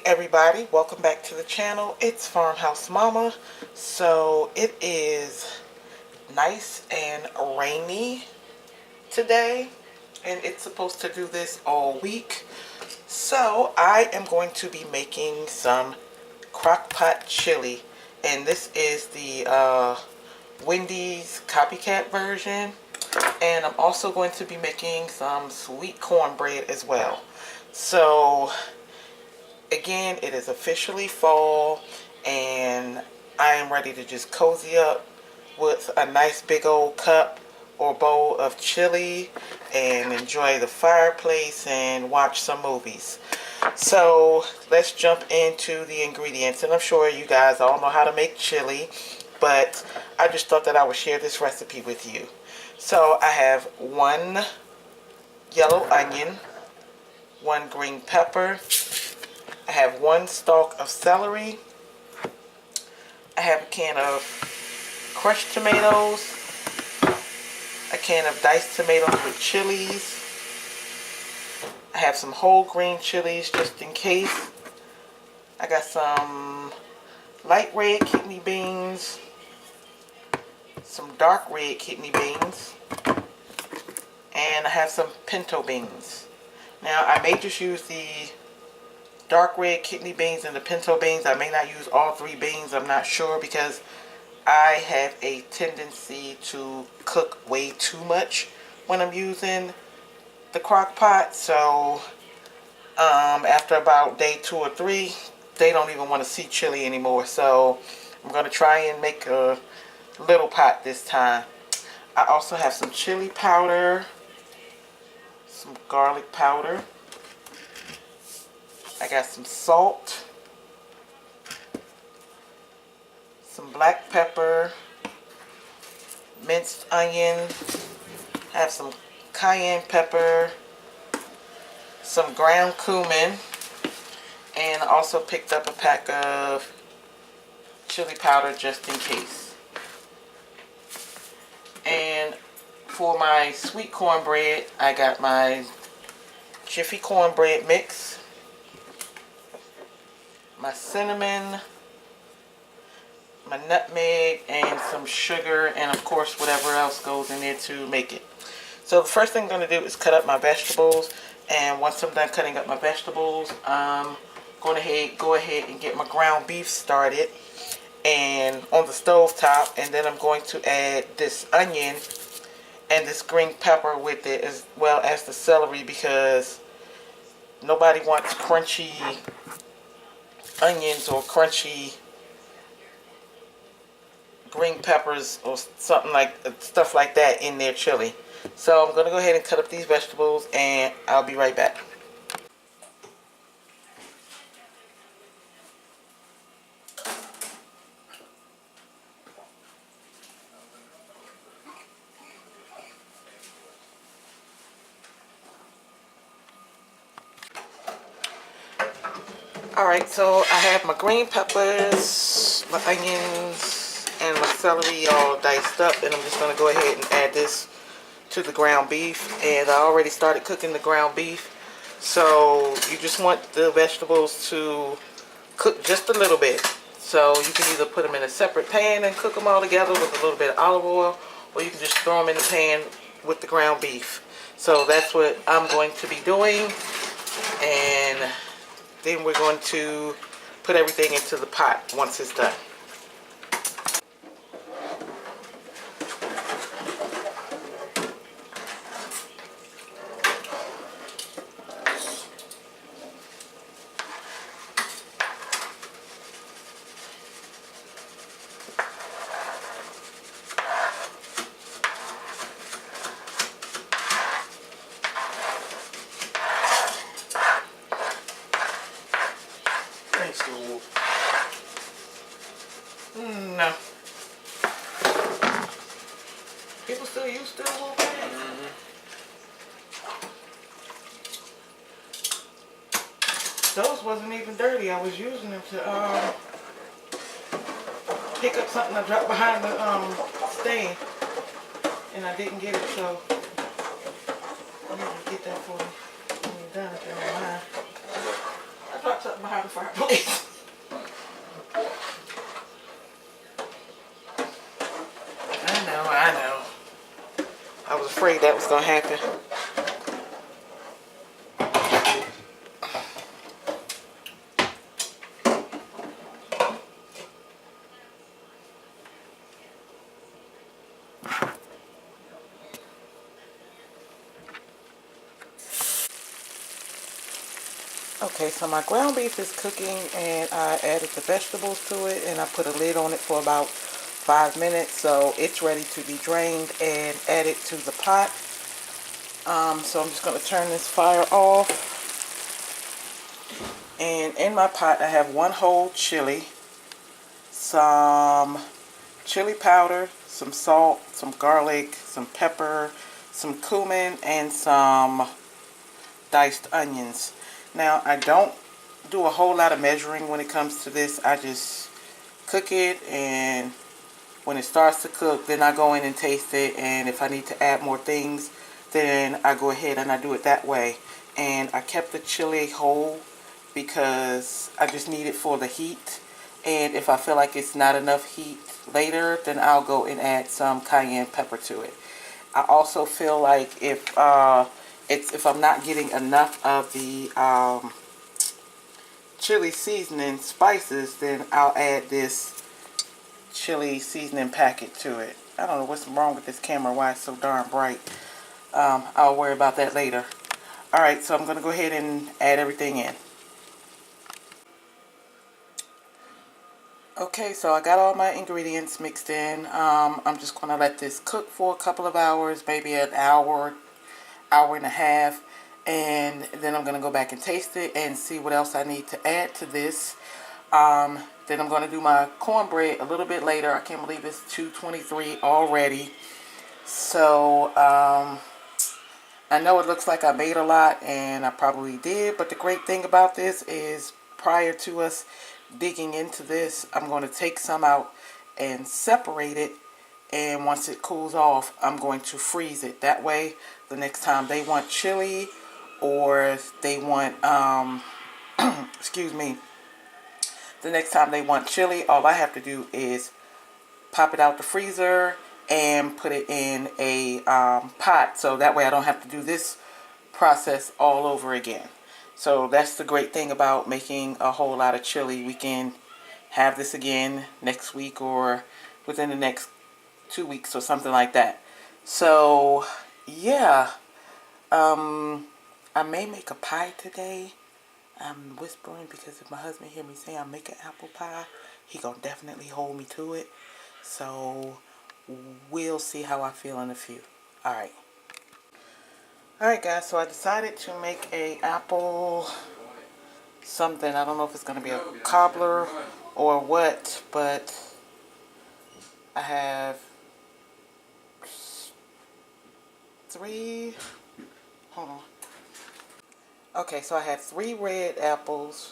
everybody, welcome back to the channel. It's Farmhouse Mama. So it is nice and rainy today, and it's supposed to do this all week. So I am going to be making some crock pot chili, and this is the Wendy's copycat version, and I'm also going to be making some sweet cornbread as well. So again, it is officially fall, and I am ready to just cozy up with a nice big old cup or bowl of chili and enjoy the fireplace and watch some movies. So let's jump into the ingredients, and I'm sure you guys all know how to make chili, but I just thought that I would share this recipe with you. So I have 1 yellow onion, 1 green pepper, I have 1 stalk of celery, I have a can of crushed tomatoes, a can of diced tomatoes with chilies, I have some whole green chilies just in case, I got some light red kidney beans, some dark red kidney beans, and I have some pinto beans. Now I may just use the dark red kidney beans and the pinto beans. I may not use all 3 beans. I'm not sure, because I have a tendency to cook way too much when I'm using the crock pot. So after about day 2 or 3, they don't even want to see chili anymore. So I'm going to try and make a little pot this time. I also have some chili powder, some garlic powder, I got some salt, some black pepper, minced onion, I have some cayenne pepper, some ground cumin, and I also picked up a pack of chili powder just in case. And for my sweet cornbread, I got my Jiffy cornbread mix, my cinnamon, my nutmeg, and some sugar, and of course whatever else goes in there to make it. So the first thing I'm going to do is cut up my vegetables, and once I'm done cutting up my vegetables, I'm going to go ahead and get my ground beef started and on the stove top, and then I'm going to add this onion and this green pepper with it, as well as the celery, because nobody wants crunchy onions or crunchy green peppers or something like stuff like that in their chili. So I'm going to go ahead and cut up these vegetables, and I'll be right back. Alright, so I have my green peppers, my onions, and my celery all diced up, and I'm just going to go ahead and add this to the ground beef. And I already started cooking the ground beef, so you just want the vegetables to cook just a little bit. So you can either put them in a separate pan and cook them all together with a little bit of olive oil, or you can just throw them in the pan with the ground beef. So that's what I'm going to be doing, and then we're going to put everything into the pot once it's done. No. People still use steel wool pans. Those wasn't even dirty. I was using them to pick up something I dropped behind the stand, and I didn't get it, so I need to get that for you when you're done if you don't mind. I dropped something behind the fireplace. I know. I was afraid that was going to happen. Okay, so my ground beef is cooking and I added the vegetables to it and I put a lid on it for about 5 minutes, so it's ready to be drained and added to the pot. So I'm just going to turn this fire off. And in my pot I have 1 whole chili, some chili powder, some salt, some garlic, some pepper, some cumin, and some diced onions. Now, I don't do a whole lot of measuring when it comes to this. I just cook it, and when it starts to cook, then I go in and taste it, and if I need to add more things, then I go ahead and I do it that way. And I kept the chili whole because I just need it for the heat, and if I feel like it's not enough heat later, then I'll go and add some cayenne pepper to it. I also feel like if I'm not getting enough of the chili seasoning spices, then I'll add this chili seasoning packet to it. I don't know what's wrong with this camera, why it's so darn bright. I'll worry about that later. Alright, so I'm going to go ahead and add everything in. Okay, so I got all my ingredients mixed in. I'm just going to let this cook for a couple of hours, maybe an hour, hour and a half, and then I'm going to go back and taste it and see what else I need to add to this. Then I'm going to do my cornbread a little bit later. I can't believe it's 2:23 already. So I know it looks like I made a lot, and I probably did, but the great thing about this is prior to us digging into this, I'm going to take some out and separate it, and once it cools off, I'm going to freeze it. That way, the next time they want chili, or they want, excuse me, the next time they want chili, all I have to do is pop it out the freezer and put it in a pot, so that way I don't have to do this process all over again. So that's the great thing about making a whole lot of chili. We can have this again next week or within the next 2 weeks or something like that. So yeah, I may make a pie today. I'm whispering because if my husband hear me say I'm making apple pie, he gonna definitely hold me to it. So we'll see how I feel in a few. Alright. Alright guys, so I decided to make a apple something. I don't know if it's going to be a cobbler or what, but I have 3, hold on. Okay, so I have 3 red apples.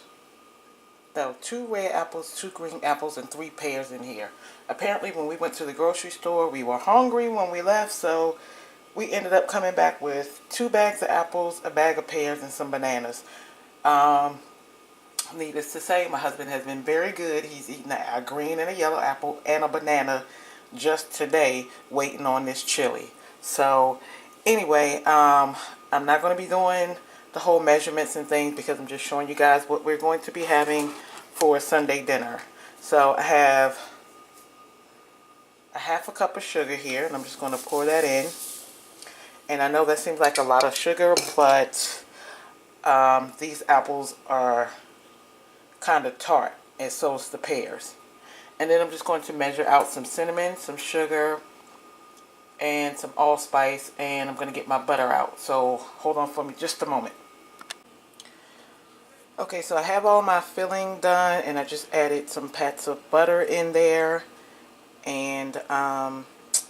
No, 2 red apples, 2 green apples, and 3 pears in here. Apparently when we went to the grocery store, we were hungry when we left, so we ended up coming back with 2 bags of apples, a bag of pears, and some bananas. Needless to say, my husband has been very good. He's eaten a green and a yellow apple and a banana just today, waiting on this chili. So anyway, I'm not going to be doing the whole measurements and things because I'm just showing you guys what we're going to be having for Sunday dinner. So I have a half a cup of sugar here, and I'm just going to pour that in. And I know that seems like a lot of sugar, but these apples are kind of tart, and so is the pears. And then I'm just going to measure out some cinnamon, some sugar, and some allspice, and I'm going to get my butter out. So hold on for me just a moment. Okay, so I have all my filling done, and I just added some pats of butter in there, and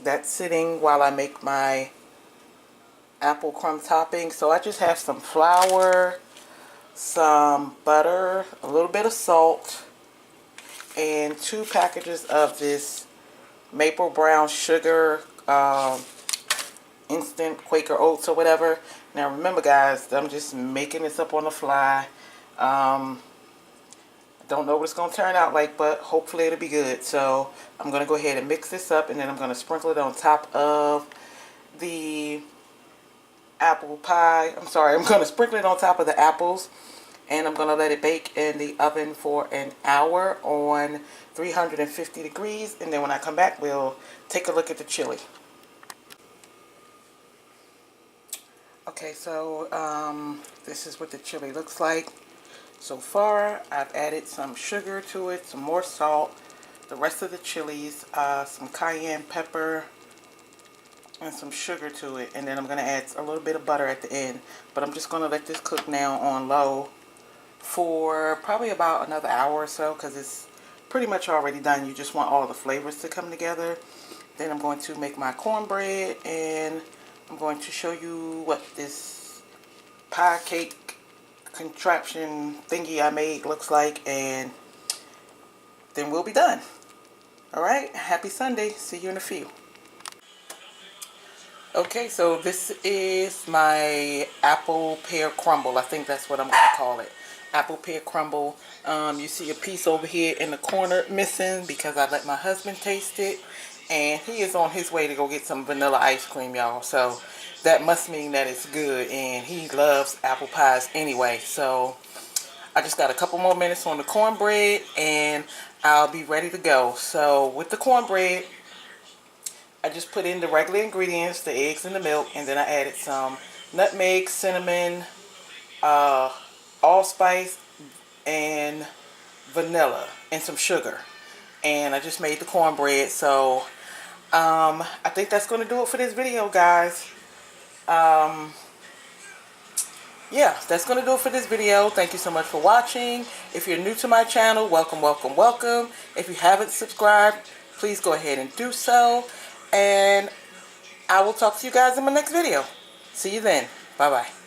that's sitting while I make my apple crumb topping. So I just have some flour, some butter, a little bit of salt, and 2 packages of this maple brown sugar, instant Quaker Oats or whatever. Now remember guys, I'm just making this up on the fly. Don't know what it's going to turn out like, but hopefully it'll be good. So I'm going to go ahead and mix this up, and then I'm going to sprinkle it on top of the apple pie. I'm sorry, I'm going to sprinkle it on top of the apples, and I'm going to let it bake in the oven for an hour on 350 degrees, and then when I come back, we'll take a look at the chili. Okay, so this is what the chili looks like so far. I've added some sugar to it, some more salt, the rest of the chilies, some cayenne pepper, and some sugar to it, and then I'm going to add a little bit of butter at the end. But I'm just going to let this cook now on low for probably about another hour or so, because it's pretty much already done. You just want all the flavors to come together. Then I'm going to make my cornbread, and I'm going to show you what this pie cake contraption thingy I made looks like, and then we'll be done. Alright, happy Sunday. See you in a few. Okay, so this is my apple pear crumble. I think that's what I'm going to call it. Apple pear crumble. You see a piece over here in the corner missing because I let my husband taste it. And he is on his way to go get some vanilla ice cream, y'all. So that must mean that it's good. And he loves apple pies anyway. So I just got a couple more minutes on the cornbread and I'll be ready to go. So with the cornbread, I just put in the regular ingredients, the eggs and the milk, and then I added some nutmeg, cinnamon, allspice, and vanilla, and some sugar. And I just made the cornbread. So I think that's going to do it for this video, guys. Yeah, that's going to do it for this video. Thank you so much for watching. If you're new to my channel, welcome, welcome, welcome. If you haven't subscribed, please go ahead and do so. And I will talk to you guys in my next video. See you then. Bye-bye.